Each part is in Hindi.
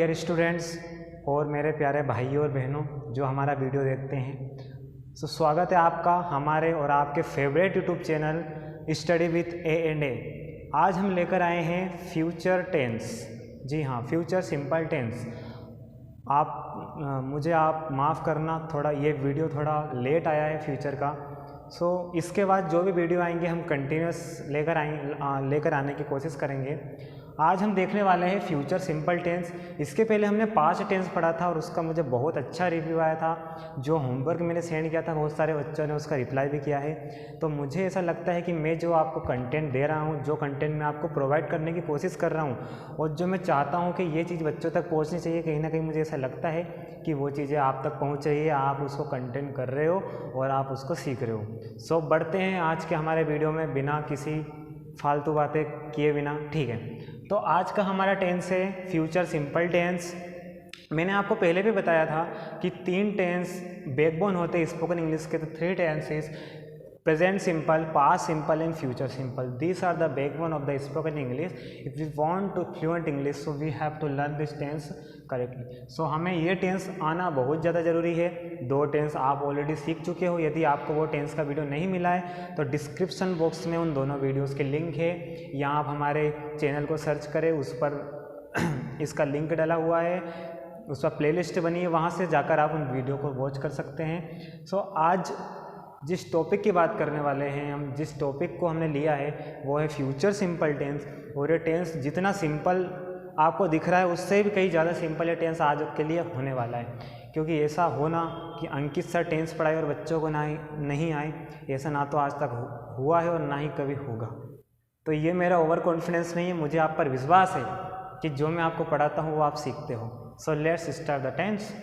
डियर स्टूडेंट्स और मेरे प्यारे भाइयों और बहनों जो हमारा वीडियो देखते हैं, स्वागत है आपका हमारे और आपके favourite YouTube channel study with A&A। आज हम लेकर आए हैं फ्यूचर टेंस। जी हाँ, फ्यूचर सिंपल टेंस। मुझे आप माफ़ करना, थोड़ा ये वीडियो थोड़ा लेट आया है फ्यूचर का। इसके बाद जो भी वीडियो आएंगे हम कंटिन्यूस लेकर आने की कोशिश करेंगे। आज हम देखने वाले हैं फ्यूचर सिंपल टेंस। इसके पहले हमने पास्ट टेंस पढ़ा था और उसका मुझे बहुत अच्छा रिव्यू आया था। जो होमवर्क मैंने सेंड किया था बहुत सारे बच्चों ने उसका रिप्लाई भी किया है। तो मुझे ऐसा लगता है कि मैं जो आपको कंटेंट दे रहा हूँ, जो कंटेंट मैं आपको प्रोवाइड करने की कोशिश कर रहा हूँ और जो मैं चाहता हूँ कि ये चीज़ बच्चों तक पहुँचनी चाहिए, कहीं ना कहीं मुझे ऐसा लगता है कि वो चीज़ें आप तक पहुँच रही है, आप उसको कंटेंट कर रहे हो और आप उसको सीख रहे हो। बढ़ते हैं आज के हमारे वीडियो में बिना किसी फालतू बातें किए बिना। ठीक है, तो आज का हमारा टेंस है फ्यूचर सिंपल टेंस। मैंने आपको पहले भी बताया था कि 3 टेंस बैकबोन होते हैं स्पोकन इंग्लिश के। तो 3 tenses present simple, past simple and future simple. These are the backbone of the spoken English. If we want to fluent English so we have to learn this tense correctly. हमें ये टेंस आना बहुत ज़्यादा ज़रूरी है। 2 टेंस आप ऑलरेडी सीख चुके हो। यदि आपको वो टेंस का वीडियो नहीं मिला है तो डिस्क्रिप्शन बॉक्स में उन दोनों वीडियोस के लिंक है, या आप हमारे चैनल को सर्च करें, उस पर इसका लिंक डाला हुआ है, उस पर प्लेलिस्ट बनी है, वहाँ से जाकर आप उन वीडियो को वॉच कर सकते हैं। आज जिस टॉपिक की बात करने वाले हैं हम, जिस टॉपिक को हमने लिया है वो है फ्यूचर सिंपल टेंस। और ये टेंस जितना सिंपल आपको दिख रहा है उससे भी कहीं ज़्यादा सिंपल ये टेंस आज के लिए होने वाला है। क्योंकि ऐसा होना कि अंकित सर टेंस पढ़ाए और बच्चों को नहीं आए, ऐसा ना तो आज तक हुआ है और ना ही कभी होगा। तो ये मेरा ओवर कॉन्फिडेंस नहीं है, मुझे आप पर विश्वास है कि जो मैं आपको पढ़ाता हूँ वो आप सीखते हो। Let's start the tense.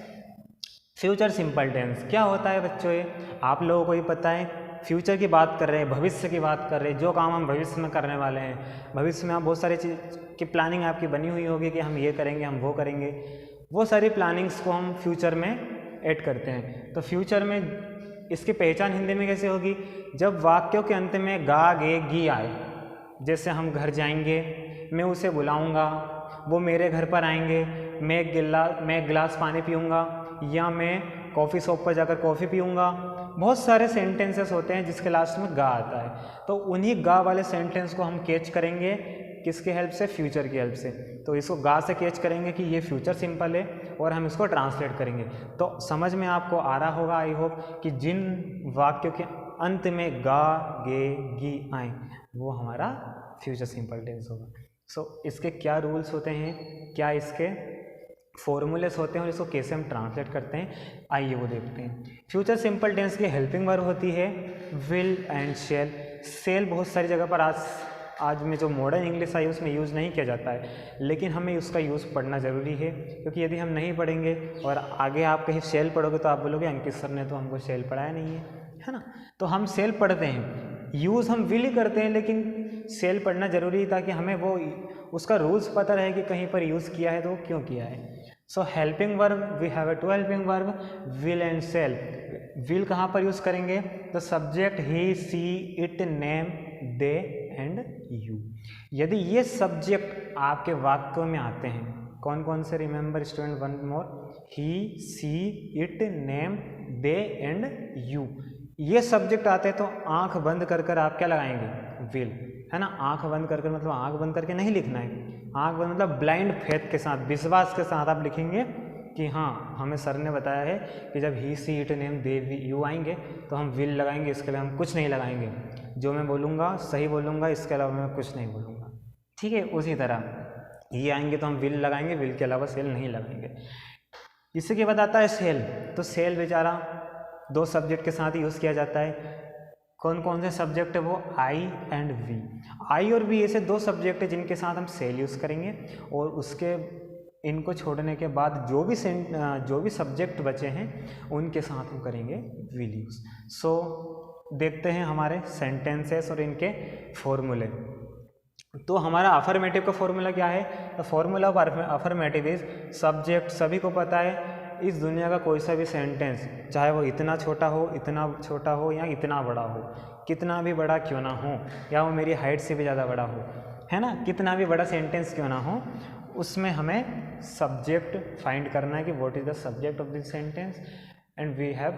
Future simple tense क्या होता है बच्चों? ये आप लोगों को ही पता है। फ्यूचर की बात कर रहे हैं, भविष्य की बात कर रहे हैं, जो काम हम भविष्य में करने वाले हैं। भविष्य में आप बहुत सारी चीज़ की प्लानिंग आपकी बनी हुई होगी कि हम ये करेंगे, हम वो करेंगे। वो सारी प्लानिंग्स को हम फ्यूचर में ऐड करते हैं। तो फ्यूचर में इसकी पहचान हिंदी में कैसे होगी? जब वाक्यों के अंत में गा गे गी आए। जैसे हम घर जाएंगे, मैं उसे बुलाऊंगा, वो मेरे घर पर आएंगे, मैं एक गिलास पानी पीऊँगा, या मैं कॉफ़ी शॉप पर जाकर कॉफ़ी पीऊँगा। बहुत सारे सेंटेंसेस होते हैं जिसके लास्ट में गा आता है। तो उन्हीं गा वाले सेंटेंस को हम कैच करेंगे किसके हेल्प से? फ्यूचर की हेल्प से। तो इसको गा से कैच करेंगे कि ये फ्यूचर सिंपल है और हम इसको ट्रांसलेट करेंगे। तो समझ में आपको आ रहा होगा आई होप कि जिन वाक्यों के अंत में गा गे गी आए वो हमारा फ्यूचर सिंपल टेंस होगा। इसके क्या रूल्स होते हैं, क्या इसके फॉर्मूलेस होते हैं और इसको कैसे हम ट्रांसलेट करते हैं, आइए वो देखते हैं। फ्यूचर सिंपल टेंस की हेल्पिंग वर्ब होती है विल एंड शेल। शेल बहुत सारी जगह पर आज में जो मॉडर्न इंग्लिश आई उसमें यूज़ नहीं किया जाता है, लेकिन हमें उसका यूज़ पढ़ना ज़रूरी है। क्योंकि यदि हम नहीं पढ़ेंगे और आगे आप कहीं शेल पढ़ोगे तो आप बोलोगे अंकित सर ने तो हमको शेल पढ़ाया नहीं है ना। तो हम शेल पढ़ते हैं, यूज़ हम विल ही करते हैं, लेकिन शेल पढ़ना ज़रूरी है ताकि हमें वो उसका रूल्स पता रहे कि कहीं पर यूज़ किया है तो वो क्यों किया है। Helping verb, we have 2 helping verb will and shall. Will कहाँ पर यूज़ करेंगे? तो subject he, she, it, name, they and you. यदि ये सब्जेक्ट आपके वाक्यों में आते हैं, कौन कौन से? Remember student one more, he, she, it, name, they and you. ये सब्जेक्ट आते हैं तो आंख बंद कर आप क्या लगाएंगे? विल, है ना। आंख बंद कर मतलब आंख बंद करके नहीं लिखना है। आंख बंद मतलब ब्लाइंड फेथ के साथ, विश्वास के साथ आप लिखेंगे कि हाँ, हमें सर ने बताया है कि जब ही, she, it, name, they, you आएंगे तो हम विल लगाएंगे, इसके लिए हम कुछ नहीं लगाएंगे। जो मैं बोलूँगा सही बोलूँगा, इसके अलावा मैं कुछ नहीं बोलूँगा। ठीक है, उसी तरह ये आएंगे तो हम विल लगाएंगे, विल के अलावा सेल नहीं लगाएंगे। इसी के बाद आता है सेल। तो सेल बेचारा 2 सब्जेक्ट के साथ यूज़ किया जाता है। कौन कौन से सब्जेक्ट है वो? आई एंड वी। आई और वी ऐसे 2 सब्जेक्ट है जिनके साथ हम सेल यूज़ करेंगे, और उसके इनको छोड़ने के बाद जो भी सब्जेक्ट बचे हैं उनके साथ हम करेंगे विल यूज़। देखते हैं हमारे सेंटेंसेस और इनके फॉर्मूले। तो हमारा अफर्मेटिव का फॉर्मूला क्या है? The formula of affirmative is subject. सभी को पता है इस दुनिया का कोई सा भी सेंटेंस, चाहे वो इतना छोटा हो या इतना बड़ा हो, कितना भी बड़ा क्यों ना हो, या वो मेरी हाइट से भी ज़्यादा बड़ा हो, है ना, कितना भी बड़ा सेंटेंस क्यों ना हो, उसमें हमें सब्जेक्ट फाइंड करना है कि what is the subject of this sentence and we have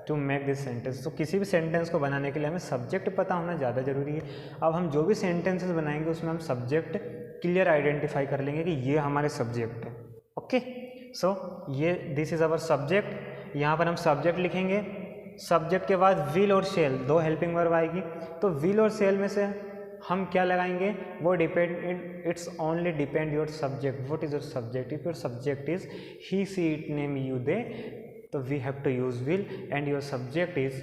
to make this sentence. तो किसी भी सेंटेंस को बनाने के लिए हमें सब्जेक्ट पता होना ज़्यादा ज़रूरी है। अब हम जो भी सेंटेंसेस बनाएंगे उसमें हम सब्जेक्ट क्लियर आइडेंटिफाई कर लेंगे कि ये हमारे सब्जेक्ट है। ओके, सो ये दिस इज़ अवर सब्जेक्ट। यहाँ पर हम सब्जेक्ट लिखेंगे। सब्जेक्ट के बाद विल और शेल, दो हेल्पिंग वर्ब आएगी। तो विल और शेल में से हम क्या लगाएंगे, वो depend, it's only depend your subject, what is your subject. If your subject is he she it name you they, तो we have to use will, and your subject is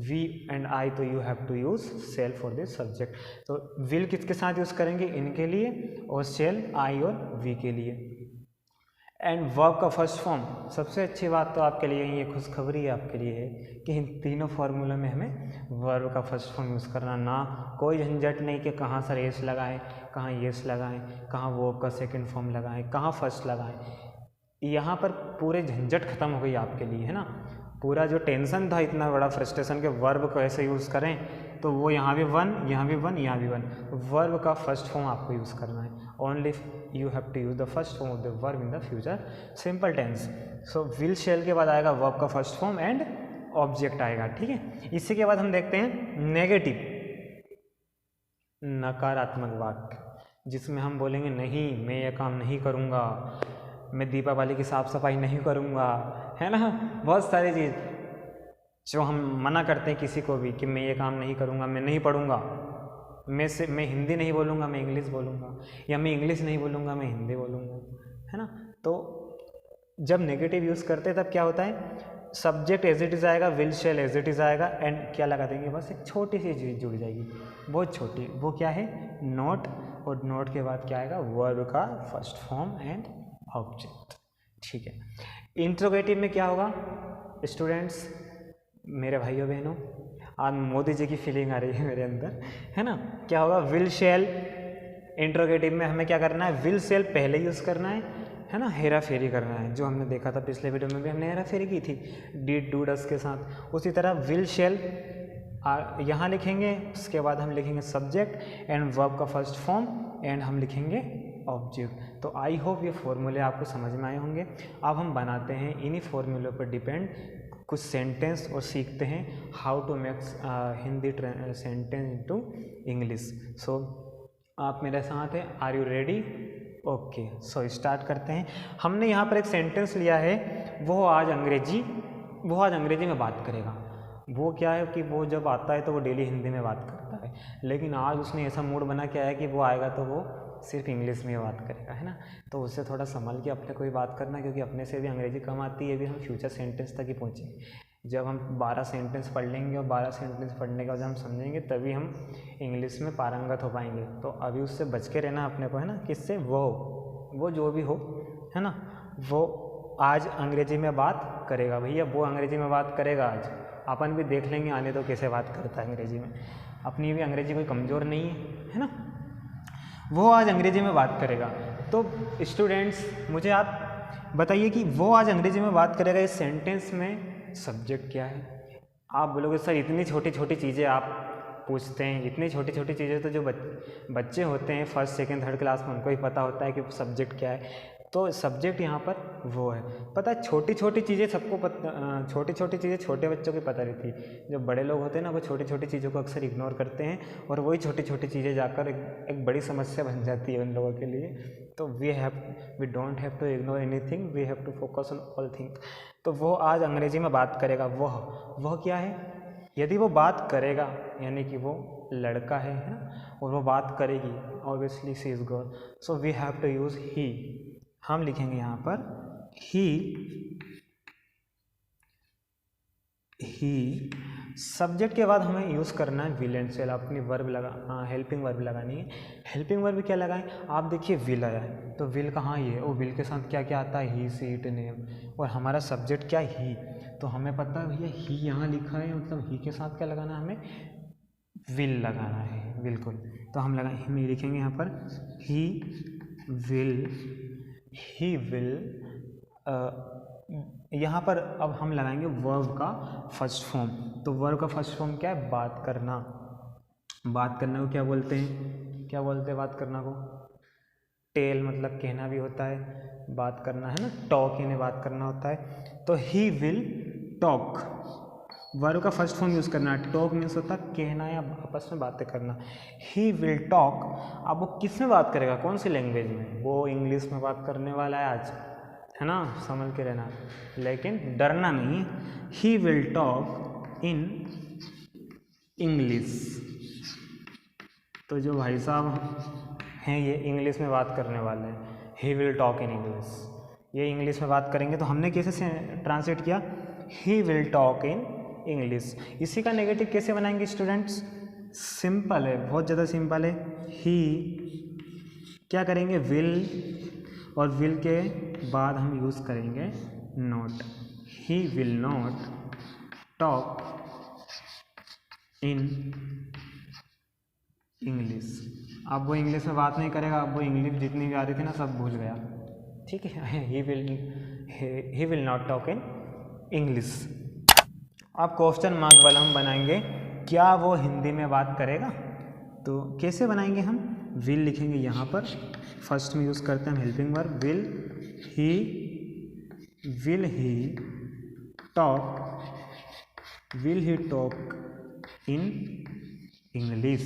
we and I, तो you have to use shall for this subject. तो विल किसके साथ यूज करेंगे, इनके लिए, और सेल आई और वी के लिए। एंड वर्ब का फर्स्ट फॉर्म, सबसे अच्छी बात तो आपके लिए ये खुशखबरी आपके लिए है कि इन तीनों फार्मूला में हमें वर्ब का फर्स्ट फॉर्म यूज़ करना, ना कोई झंझट नहीं कि कहाँ सर एस लगाएं, कहाँ येस लगाएं, कहाँ वर्ब का सेकंड फॉर्म लगाएं, कहाँ फर्स्ट लगाएं। यहाँ पर पूरे झंझट खत्म हो गई आपके लिए, है ना। पूरा जो टेंशन था, इतना बड़ा फ्रस्ट्रेशन के वर्ब कैसे यूज़ करें, तो वो यहाँ भी वन, यहाँ भी वन, यहाँ भी वन। वर्ब का फर्स्ट फॉर्म आपको यूज़ करना है। Only you have to use the first form of the verb in the future simple tense. So will shall के बाद आएगा वर्ब का फर्स्ट फॉर्म एंड ऑब्जेक्ट आएगा, ठीक है। इसी के बाद हम देखते हैं नेगेटिव, नकारात्मक वाक्य, जिसमें हम बोलेंगे नहीं, मैं ये काम नहीं करूँगा, मैं दीपावली की साफ़ सफाई नहीं करूँगा, है ना। बहुत सारी चीज़ जो हम मना करते हैं किसी को भी कि मैं ये काम नहीं करूँगा, मैं नहीं पढ़ूँगा, मैं हिंदी नहीं बोलूँगा, मैं इंग्लिश बोलूँगा, या मैं इंग्लिश नहीं बोलूँगा, मैं हिंदी बोलूँगा, है ना। तो जब नेगेटिव यूज़ करते हैं तब क्या होता है, सब्जेक्ट एज इट इज़ आएगा, will shall as it is आएगा, एंड क्या लगा देंगे, बस एक छोटी सी चीज़ जुड़ जाएगी, बहुत छोटी। वो क्या है, नोट, और नोट के बाद क्या आएगा, वर्ब का फर्स्ट फॉर्म एंड ऑब्जेक्ट, ठीक है। इंट्रोगेटिव में क्या होगा स्टूडेंट्स, मेरे भाइयों बहनों, आज मोदी जी की फीलिंग आ रही है मेरे अंदर, है ना। क्या होगा, विल शेल। इंट्रोगेटिव में हमें क्या करना है, विल शेल पहले यूज़ करना है ना, हेरा फेरी करना है, जो हमने देखा था पिछले वीडियो में भी हमने हेरा फेरी की थी डिड डू डस के साथ। उसी तरह विल शेल यहाँ लिखेंगे, उसके बाद हम लिखेंगे सब्जेक्ट एंड वर्ब का फर्स्ट फॉर्म, एंड हम लिखेंगे ऑब्जेक्ट। तो आई होप ये फॉर्मूले आपको समझ में आए होंगे। अब हम बनाते हैं इन्हीं फॉर्मूलों पर डिपेंड कुछ सेंटेंस और सीखते हैं how to make Hindi sentence into English. So आप मेरे साथ हैं, are you ready? Okay, so start करते हैं। हमने यहाँ पर एक सेंटेंस लिया है, वो आज अंग्रेजी में बात करेगा। वो क्या है कि वो जब आता है तो वो डेली हिंदी में बात करता है, लेकिन आज उसने ऐसा मूड बना के आया कि वो आएगा तो वो सिर्फ इंग्लिश में बात करेगा, है ना। तो उससे थोड़ा संभल के अपने को ही बात करना, क्योंकि अपने से भी अंग्रेजी कम आती है, भी हम फ्यूचर सेंटेंस तक ही पहुँचेंगे। जब हम 12 सेंटेंस पढ़ लेंगे और 12 सेंटेंस पढ़ने के बाद हम समझेंगे, तभी हम इंग्लिश में पारंगत हो पाएंगे। तो अभी उससे बच के रहना अपने को, है ना। किससे? वो जो भी हो, है ना, वो आज अंग्रेजी में बात करेगा। भैया वो अंग्रेजी में बात करेगा आज, अपन भी देख लेंगे आने तो कैसे बात करता है अंग्रेजी में। अपनी भी अंग्रेजी कोई कमज़ोर नहीं है ना। वो आज अंग्रेजी में बात करेगा। तो स्टूडेंट्स मुझे आप बताइए कि वो आज अंग्रेजी में बात करेगा, इस सेंटेंस में सब्जेक्ट क्या है? आप बोलोगे सर इतनी छोटी छोटी चीज़ें आप पूछते हैं, इतनी छोटी छोटी चीज़ें तो जो बच्चे होते हैं फर्स्ट सेकंड थर्ड क्लास में, उनको ही पता होता है कि सब्जेक्ट क्या है। तो सब्जेक्ट यहाँ पर वो है। पता है छोटी छोटी चीज़ें सबको छोटी छोटी चीज़ें छोटे बच्चों की पता रहती है। जो बड़े लोग होते हैं ना, वो छोटी छोटी चीज़ों को अक्सर इग्नोर करते हैं, और वही छोटी छोटी चीज़ें जाकर एक बड़ी समस्या बन जाती है उन लोगों के लिए। तो we don't have to ignore anything, we have to focus on all thing. तो वो आज अंग्रेजी में बात करेगा। वह क्या है? यदि वो बात करेगा यानी कि वो लड़का है ना, और वो बात करेगी, obviously she is girl, so we have to use he. हम लिखेंगे यहाँ पर ही। सब्जेक्ट के बाद हमें यूज़ करना है विल एंड शेल। अपनी वर्ब हेल्पिंग वर्ब लगानी है। हेल्पिंग वर्ब क्या लगाएं? आप देखिए विल आया है, तो विल कहाँ ही है, और विल के साथ क्या क्या आता है, ही सी इट नेम, और हमारा सब्जेक्ट क्या है, ही। तो हमें पता है भैया ही यहाँ लिखा है, मतलब ही के साथ क्या लगाना है, हमें विल लगाना है, बिल्कुल। तो हम लिखेंगे यहाँ पर ही विल। यहाँ पर अब हम लगाएंगे वर्ब का फर्स्ट फॉर्म। तो वर्ब का फर्स्ट फॉर्म क्या है? बात करना। बात करना को क्या बोलते हैं? बात करना को टेल मतलब कहना भी होता है, बात करना है ना, टॉक यानी बात करना होता है। तो ही विल टॉक, वर्ब का फर्स्ट फॉर्म यूज़ करना है। टॉक मीन्स होता है कहना या आपस में बातें करना। ही विल टॉक, अब वो किस में बात करेगा, कौन सी लैंग्वेज में, वो इंग्लिश में बात करने वाला है आज, है ना, समझ के रहना, लेकिन डरना नहीं। ही विल टॉक इन इंग्लिश, तो जो भाई साहब हैं ये इंग्लिश में बात करने वाले हैं। ही विल टॉक इन इंग्लिश, ये इंग्लिश में बात करेंगे। तो हमने कैसे ट्रांसलेट किया, ही विल टॉक इन इंग्लिश। इसी का नेगेटिव कैसे बनाएंगे स्टूडेंट्स, सिंपल है, बहुत ज़्यादा सिंपल है। ही क्या करेंगे, विल, और विल के बाद हम यूज़ करेंगे not. He will not talk in English. अब वो इंग्लिश में बात नहीं करेगा, अब वो इंग्लिश जितनी भी आ रही थी ना सब भूल गया, ठीक है। ही will not talk in English. अब क्वेश्चन मार्क वाला हम बनाएंगे, क्या वो हिंदी में बात करेगा। तो कैसे बनाएंगे, हम विल लिखेंगे यहाँ पर, फर्स्ट में यूज़ करते हैं हम helping verb will he talk in English,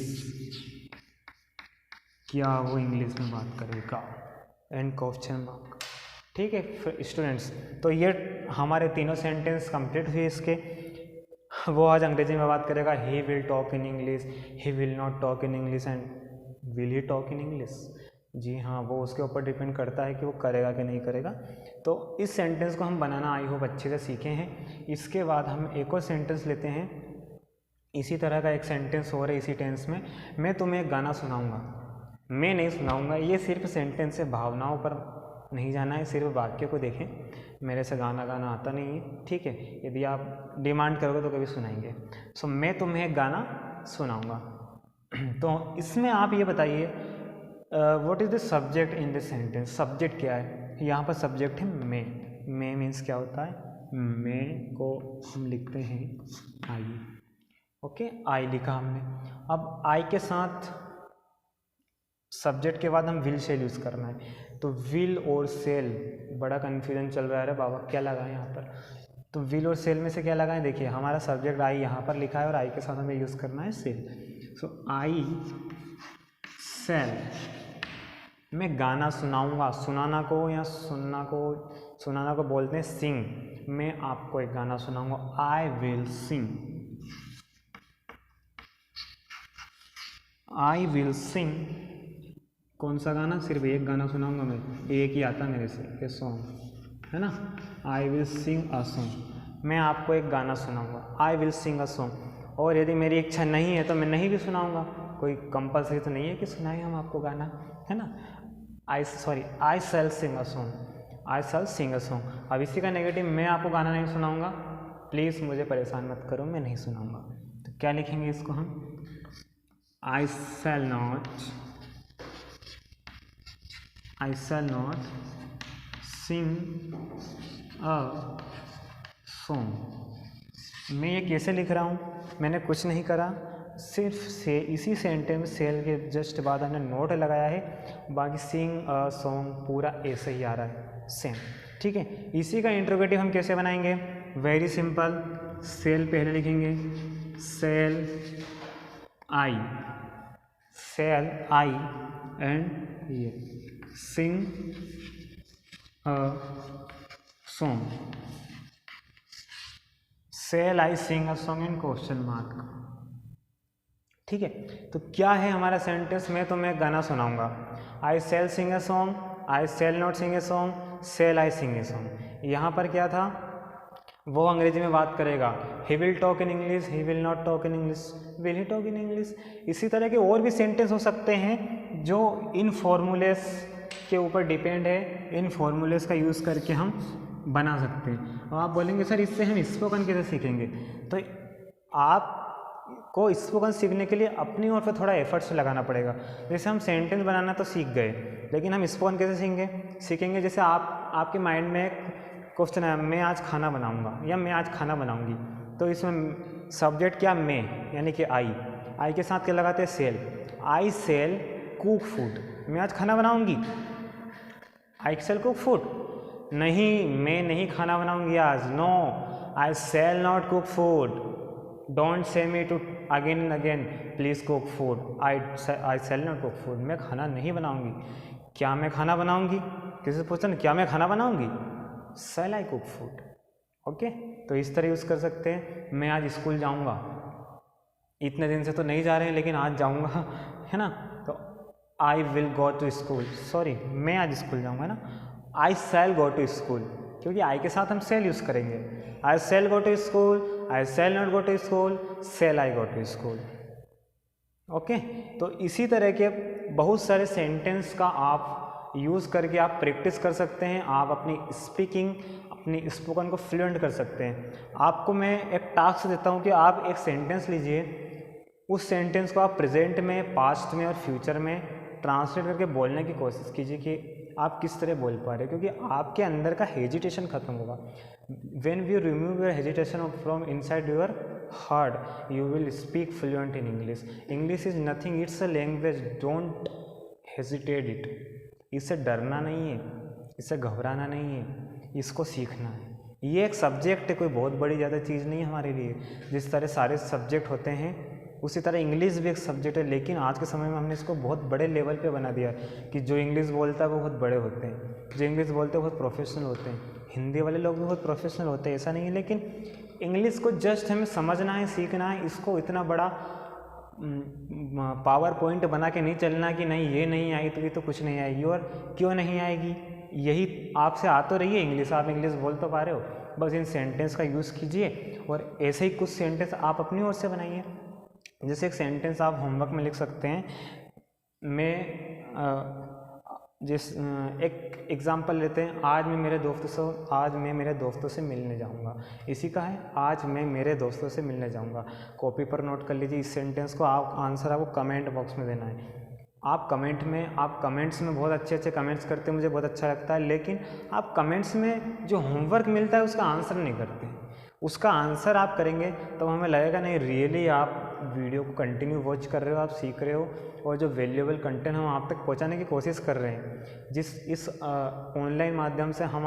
क्या वो इंग्लिश में बात करेगा, एंड क्वेश्चन मार्क, ठीक है स्टूडेंट्स। तो ये हमारे तीनों सेंटेंस कंप्लीट हुए इसके। वो आज अंग्रेजी में बात करेगा, he will talk in English, he will not talk in English, and will he talk in English. जी हाँ, वो उसके ऊपर डिपेंड करता है कि वो करेगा कि नहीं करेगा। तो इस सेंटेंस को हम बनाना आई होप अच्छे से सीखे हैं। इसके बाद हम एक और सेंटेंस लेते हैं, इसी तरह का एक सेंटेंस और है इसी टेंस में। मैं तुम्हें एक गाना सुनाऊंगा, मैं नहीं सुनाऊंगा, ये सिर्फ सेंटेंस है, भावनाओं पर नहीं जाना है, सिर्फ वाक्य को देखें। मेरे से गाना आता नहीं है, ठीक है, यदि आप डिमांड करोगे तो कभी सुनाएंगे। सो मैं तुम्हें एक गाना सुनाऊंगा। तो इसमें आप ये बताइए what is the subject in this sentence, subject क्या है। यहाँ पर सब्जेक्ट है मैं मीन्स क्या होता है, मैं को हम लिखते हैं आई, ओके, आई लिखा हमने। अब आई के साथ सब्जेक्ट के बाद हम विल शेल यूज़ करना है। तो विल और सेल, बड़ा कन्फ्यूजन चल रहा है, अरे बाबा क्या लगाएं यहाँ पर। तो विल और सेल में से क्या लगाएं, देखिए हमारा सब्जेक्ट आई यहाँ पर लिखा है और आई के साथ हमें यूज़ करना है सेल। सो आई सेल, मैं गाना सुनाऊंगा, सुनाना को बोलते हैं सिंग। मैं आपको एक गाना सुनाऊंगा, I will sing, I will sing. कौन सा गाना, सिर्फ एक गाना सुनाऊंगा मैं, एक ही आता मेरे से, ये सॉन्ग है ना, I will sing a song. मैं आपको एक गाना सुनाऊंगा, I will sing a song. और यदि मेरी इच्छा नहीं है तो मैं नहीं भी सुनाऊंगा, कोई कंपलसरी तो नहीं है कि सुनाएं हम आपको गाना, है ना। I shall sing a song, I shall sing a song. अब इसी का नेगेटिव, मैं आपको गाना नहीं सुनाऊंगा, प्लीज़ मुझे परेशान मत करो, मैं नहीं सुनाऊंगा। तो क्या लिखेंगे इसको हम, I shall not sing a song। मैं ये कैसे लिख रहा हूँ, मैंने कुछ नहीं करा, सिर्फ से इसी सेंटेंस में सेल के जस्ट बाद हमने नोट लगाया है, बाकी सिंग अ सॉन्ग पूरा ऐसे ही आ रहा है सेम, ठीक है। इसी का इंट्रोगेटिव हम कैसे बनाएंगे, वेरी सिंपल, सेल पहले लिखेंगे, सेल आई एंड ये sing a song, shall I sing a song and question mark, ठीक है। तो क्या है हमारा सेंटेंस, मैं तुम्हें गाना सुनाऊंगा, I shall sing a song, I shall not sing a song, shall I sing a song. यहाँ पर क्या था, वो अंग्रेजी में बात करेगा, he will talk in English, he will not talk in English, will he talk in English. इसी तरह के और भी सेंटेंस हो सकते हैं जो इन फॉर्मूलेस के ऊपर डिपेंड है, इन फॉर्मूलेस का यूज़ करके हम बना सकते हैं। और आप बोलेंगे सर इससे हम स्पोकन कैसे सीखेंगे, तो आपको स्पोकन सीखने के लिए अपनी ओर पर थोड़ा एफर्ट्स लगाना पड़ेगा। जैसे हम सेंटेंस बनाना तो सीख गए, लेकिन हम स्पोकन कैसे सीखेंगे। जैसे आपके माइंड में एक क्वेश्चन है, मैं आज खाना बनाऊंगा या मैं आज खाना बनाऊंगी, तो इसमें सब्जेक्ट क्या, मैं यानी कि आई के साथ क्या लगाते हैं, सेल, आई सेल कुक फूड, मैं आज खाना बनाऊंगी, आई शैल कुक फूड, नहीं मैं नहीं खाना बनाऊंगी आज, no I shall not cook food, don't say me to again and again please cook food, I shall not cook food, मैं खाना नहीं बनाऊंगी। क्या मैं खाना बनाऊंगी, किसी से पूछता ना क्या मैं खाना बनाऊंगी, शैल आई कुक फूड। ओके, तो इस तरह यूज़ कर सकते हैं। मैं आज स्कूल जाऊंगा, इतने दिन से तो नहीं जा रहे हैं लेकिन आज जाऊंगा, है ना, तो I will go to school, sorry मैं आज स्कूल जाऊंगा ना, I shall go to school, क्योंकि आई के साथ हम शैल यूज़ करेंगे। I shall go to school, I shall not go to school, shall I go to school. Okay, तो इसी तरह के बहुत सारे सेंटेंस का आप यूज़ करके आप प्रैक्टिस कर सकते हैं, आप अपनी स्पीकिंग, अपनी स्पोकन को फ्लुएंट कर सकते हैं। आपको मैं एक टास्क देता हूं कि आप एक सेंटेंस लीजिए, उस सेंटेंस को आप प्रेजेंट में, पास्ट में और फ्यूचर में ट्रांसलेट करके बोलने की कोशिश कीजिए कि आप किस तरह बोल पा रहे हैं, क्योंकि आपके अंदर का हेजिटेशन खत्म होगा। When we remove your hesitation from inside your heart you will speak fluent in English. English is nothing, it's a language, don't hesitate it. इससे डरना नहीं है, इससे घबराना नहीं है, इसको सीखना है। ये एक सब्जेक्ट है, कोई बहुत बड़ी ज़्यादा चीज़ नहीं है हमारे लिए। जिस तरह सारे सब्जेक्ट होते हैं उसी तरह इंग्लिश भी एक सब्जेक्ट है, लेकिन आज के समय में हमने इसको बहुत बड़े लेवल पे बना दिया है कि जो इंग्लिश बोलता है वो बहुत बड़े होते हैं, जो इंग्लिश बोलते हैं बहुत प्रोफेशनल होते हैं। हिंदी वाले लोग भी बहुत प्रोफेशनल होते हैं, ऐसा नहीं है, लेकिन इंग्लिश को जस्ट हमें समझना है, सीखना है। इसको इतना बड़ा पावर पॉइंट बना के नहीं चलना कि नहीं ये नहीं आई तो ये तो कुछ नहीं आएगी, और क्यों नहीं आएगी, यही आपसे आ तो रही है इंग्लिश, आप इंग्लिश बोल तो पा रहे हो, बस इन सेंटेंस का यूज़ कीजिए और ऐसे ही कुछ सेंटेंस आप अपनी ओर से बनाइए। जैसे एक सेंटेंस आप होमवर्क में लिख सकते हैं, मैं एक एग्जांपल लेते हैं, आज मैं मेरे दोस्तों से मिलने जाऊंगा। इसी का है, आज मैं मेरे दोस्तों से मिलने जाऊंगा। कॉपी पर नोट कर लीजिए इस सेंटेंस को, आप आंसर आपको कमेंट बॉक्स में देना है। आप कमेंट्स में बहुत अच्छे कमेंट्स करते हैं, मुझे बहुत अच्छा लगता है, लेकिन आप कमेंट्स में जो होमवर्क मिलता है उसका आंसर नहीं करते। उसका आंसर आप करेंगे तो हमें लगेगा नहीं रियली आप वीडियो को कंटिन्यू वॉच कर रहे हो, आप सीख रहे हो और जो वैल्यूएबल कंटेंट हम आप तक पहुंचाने की कोशिश कर रहे हैं। इस ऑनलाइन माध्यम से हम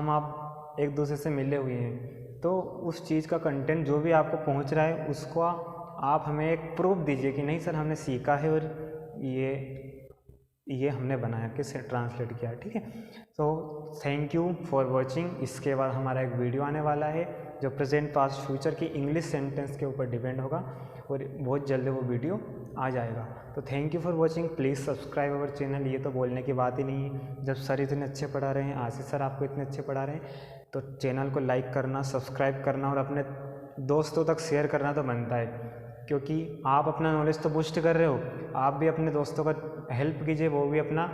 आप एक दूसरे से मिले हुए हैं, तो उस चीज़ का कंटेंट जो भी आपको पहुंच रहा है उसको आप हमें एक प्रूफ दीजिए कि नहीं सर हमने सीखा है और ये हमने बनाया कैसे ट्रांसलेट किया, ठीक है। तो थैंक यू फॉर वॉचिंग। इसके बाद हमारा एक वीडियो आने वाला है जो प्रेजेंट पास्ट फ्यूचर की इंग्लिश सेंटेंस के ऊपर डिपेंड होगा और बहुत जल्दी वो वीडियो आ जाएगा। तो thank you for watching, please subscribe our channel. ये तो बोलने की बात ही नहीं है, जब सर इतने अच्छे पढ़ा रहे हैं, आशीष सर आपको इतने अच्छे पढ़ा रहे हैं, तो चैनल को लाइक करना, सब्सक्राइब करना और अपने दोस्तों तक शेयर करना तो बनता है, क्योंकि आप अपना नॉलेज तो बूस्ट कर रहे हो, आप भी अपने दोस्तों का हेल्प कीजिए, वो भी अपना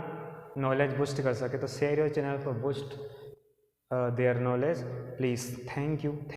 नॉलेज बूस्ट कर सके। तो share your channel for boost their knowledge please. Thank you.